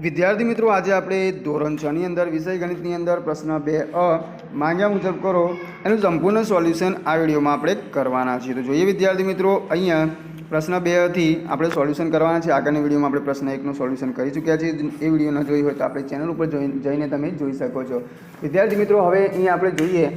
વિદ્યાર્થી મિત્રો, આજે આપણે ધોરણ 6 ની અંદર વિષય ગણિતની અંદર પ્રશ્ન 2 માંગ્યા મુજબ કરો એનું સંપૂર્ણ સોલ્યુશન આ વિડીયોમાં આપણે કરવાના છીએ। તો જોઈએ વિદ્યાર્થી મિત્રો, અહીંયા પ્રશ્ન 2 થી આપણે સોલ્યુશન કરવાના છે। આગળની વિડીયોમાં આપણે પ્રશ્ન 1 નું સોલ્યુશન કરી ચૂક્યા છીએ। એ વિડીયો ન જોઈ હોય તો આપણે ચેનલ ઉપર જઈને તમે જોઈ શકો છો। વિદ્યાર્થી મિત્રો, હવે અહીંયા આપણે જોઈએ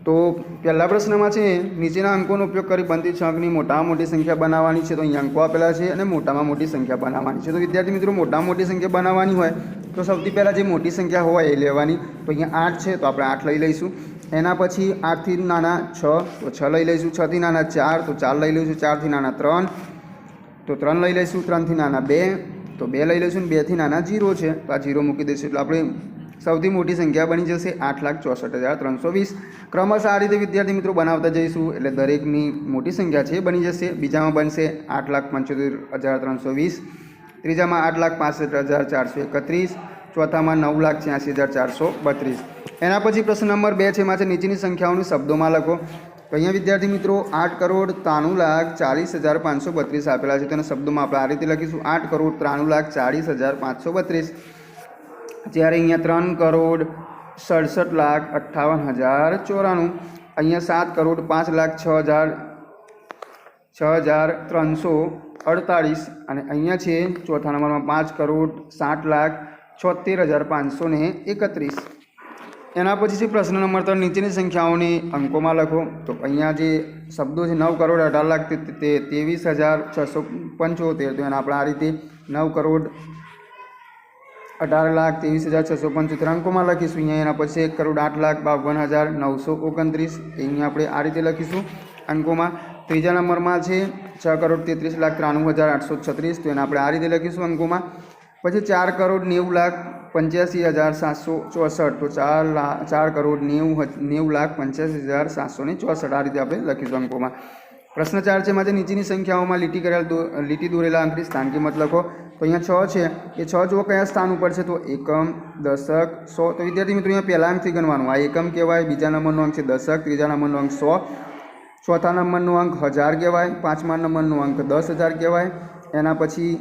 તો પહેલા પ્રશ્નમાં છે નીચેના અંકોનો ઉપયોગ કરી બનતી 6 અંકની મોટામાં મોટી સંખ્યા બનાવવાની છે। તો અહીંયા અંકો આપેલા છે અને મોટામાં મોટી સંખ્યા બનાવવાની છે। તો વિદ્યાર્થી મિત્રો, મોટામાં મોટી સંખ્યા બનાવવાની હોય તો સૌથી પહેલાં જે મોટી સંખ્યા હોય એ લેવાની। તો અહીંયા 8 છે તો આપણે 8 લઈ લઈશું। એના પછી 8 થી નાના 6 તો 6 લઈ લઈશું। 6 થી નાના 4 તો 4 લઈ લઈશું। 4 થી નાના 3 તો 3 લઈ લઈશું। 3 થી નાના 2 તો 2 લઈ લઈશું। 2 થી નાના 0 છે તો આ 0 મૂકી દઈશું એટલે આપણે સૌથી મોટી સંખ્યા બની જશે 8,64,320। ક્રમશઃ આ રીતે વિદ્યાર્થી મિત્રો બનાવતા જઈશું એટલે દરેકની મોટી સંખ્યા છે બની જશે। બીજામાં બનશે 8,75,320, ત્રીજામાં 8,65,431, ચોથામાં 9,86,432। એના પછી પ્રશ્ન નંબર 2 છે, એમાં છે નીચેની સંખ્યાઓને શબ્દોમાં લખો। તો અહીંયા વિદ્યાર્થી મિત્રો 8,93,40,532 આપેલા છે, તેના શબ્દોમાં આપણે આ રીતે લખીશું 8,93,40,532। જ્યારે અહીંયા 3,67,58,094, અહીંયા 7,05,06,348 અને અહીંયા છે ચોથા નંબરમાં 5,60,73,531। એના પછી છે પ્રશ્ન નંબર 3, નીચેની સંખ્યાઓને અંકોમાં લખો। તો અહીંયા જે શબ્દો છે 9,18,23,675, તો એને આપણે આ રીતે 9,18,23,675 અંકોમાં લખીશું। અહીંયા એના પછી 1,08,52,929, અહીંયા આપણે આ રીતે લખીશું અંકોમાં। ત્રીજા નંબરમાં છે 6,33,93,836, તો એને આપણે આ રીતે લખીશું અંકોમાં। પછી 4,90,85,764, તો 4,90,85,764 આ રીતે આપણે લખીશું અંકોમાં। પ્રશ્ન 4 છે, એમાં નીચેની સંખ્યાઓમાં લીટી દોરેલા અંકની સ્થાન કિંમત લખો। તો અહીંયા 6 છે, એ 6 જુઓ કયા સ્થાન ઉપર છે, તો એકમ, દશક, 100। તો વિદ્યાર્થી મિત્રો અહીંયા પહેલા અંકથી ગણવાનું। આ એકમ કહેવાય, બીજા નંબરનો અંક છે દશક, ત્રીજા નંબરનો અંક 100, ચોથા નંબરનો અંક 1000 કહેવાય, પાંચમા નંબરનો અંક 10,000 કહેવાય, એના પછી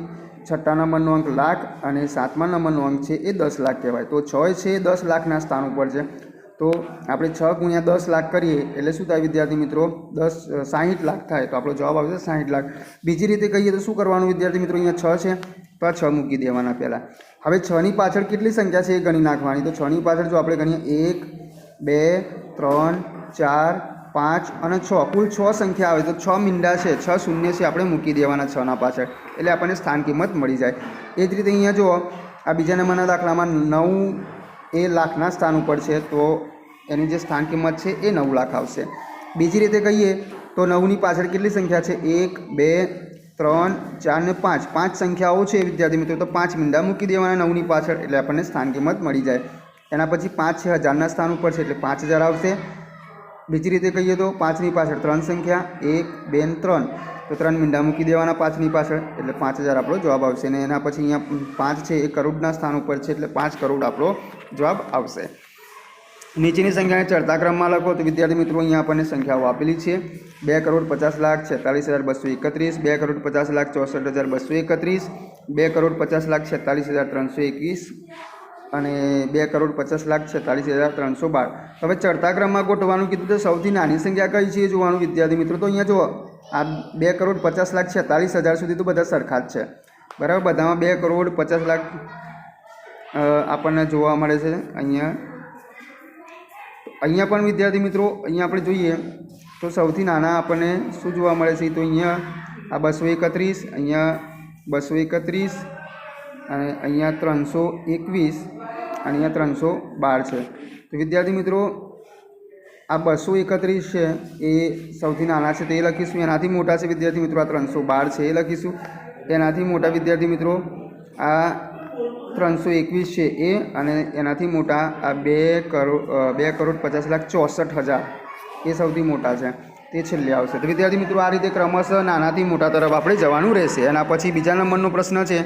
છઠ્ઠા નંબરનો અંક લાખ અને સાતમા નંબરનો અંક છે એ 10 લાખ કહેવાય। તો 6 છે એ 10 લાખના સ્થાન ઉપર છે। તો આપણે 6 ગુણ્યા 10 લાખ કરીએ એટલે શું થાય વિદ્યાર્થી મિત્રો, 60 લાખ થાય। તો આપણો જવાબ આવશે 60 લાખ। બીજી રીતે કહીએ તો શું કરવાનું વિદ્યાર્થી મિત્રો, અહીંયા 6 છે તો આ 6 મૂકી દેવાના પહેલાં। હવે 6 ની પાછળ કેટલી સંખ્યા છે એ ગણી નાખવાની। તો 6 ની પાછળ જો આપણે ગણીએ 1, 2, 3, 4, 5 અને 6, કુલ 6 સંખ્યા આવે તો 6 મીંડા છે, 6 શૂન્ય છે આપણે મૂકી દેવાના 6 ના પાછળ, એટલે આપણને સ્થાન કિંમત મળી જાય। એ જ રીતે અહીંયા જો આ બીજા નંબરના દાખલામાં 9 એ લાખના સ્થાન ઉપર છે તો એની જે સ્થાન કિંમત છે એ 9 લાખ આવશે। બીજી રીતે કહીએ તો 9 ની પાછળ કેટલી સંખ્યા છે, 1, 2, 3, 4 ને 5, 5 સંખ્યાઓ છે વિદ્યાર્થી મિત્રો, તો 5 મીંડા મૂકી દેવાના 9 ની પાછળ એટલે આપણને સ્થાન કિંમત મળી જાય। એના પછી 5 છે 1000ના સ્થાન ઉપર છે એટલે 5000 આવશે। બીજી રીતે કહીએ તો 5 ની પાછળ 3 સંખ્યા 1, 2 ને 3, તો 3 મીંડા મૂકી દેવાના 5 ની પાછળ એટલે 5000 આપણો જવાબ આવશે। અને એના પછી અહીંયા 5 છે એ કરોડના સ્થાન ઉપર છે એટલે 5 કરોડ આપણો જવાબ આવશે। નીચેની સંખ્યાને ચડતા ક્રમમાં લખો। તો વિદ્યાર્થી મિત્રો અહીંયા આપણને સંખ્યાઓ આપેલી છે 2,50,46,231, 2,50,64,231, 2,50,46,321 અને 2,50,46,312। હવે ચડતા ક્રમમાં ગોઠવવાનું કીધું તો સૌથી નાની સંખ્યા કઈ છે એ જોવાનું વિદ્યાર્થી મિત્રો। તો અહીંયા જુઓ આ 2,50,46,000 સુધી તો બધા સરખા જ છે, બરાબર, બધામાં 2,50,00,000 આપણને જોવા મળે છે। અહીંયા પણ વિદ્યાર્થી મિત્રો અહીંયા આપણે જોઈએ તો સૌથી નાના આપણને શું જોવા મળે છે, તો અહીંયા આ 231, અહીંયા 231 અને અહીંયા 321 અને અહીંયા 312 છે। તો વિદ્યાર્થી મિત્રો આ 231 છે એ સૌથી નાના છે તે લખીશું। એનાથી મોટા છે વિદ્યાર્થી મિત્રો આ 312 છે એ લખીશું। એનાથી મોટા વિદ્યાર્થી મિત્રો આ 321 છે એ, અને એનાથી મોટા આ 2,50,64,000 એ સૌથી મોટા છે, તે છેલ્લે આવશે। તો વિદ્યાર્થી મિત્રો આ રીતે ક્રમશઃ નાનાથી મોટા તરફ આપણે જવાનું રહેશે। એના પછી બીજા નંબરનો પ્રશ્ન છે,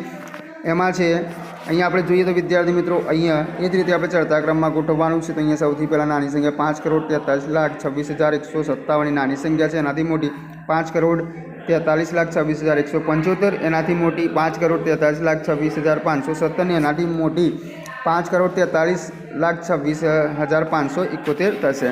એમાં છે અહીંયા આપણે જોઈએ તો વિદ્યાર્થી મિત્રો અહીંયા એ જ રીતે આપણે ચડતા ક્રમમાં ગોઠવવાનું છે. તો અહીંયા સૌથી પહેલાં નાની સંખ્યા 5,43,26,157 નાની સંખ્યા છે, એનાથી મોટી 5,43,26,175, એનાથી મોટી 5,43,26,517, એનાથી મોટી 5,43,26,571 થશે.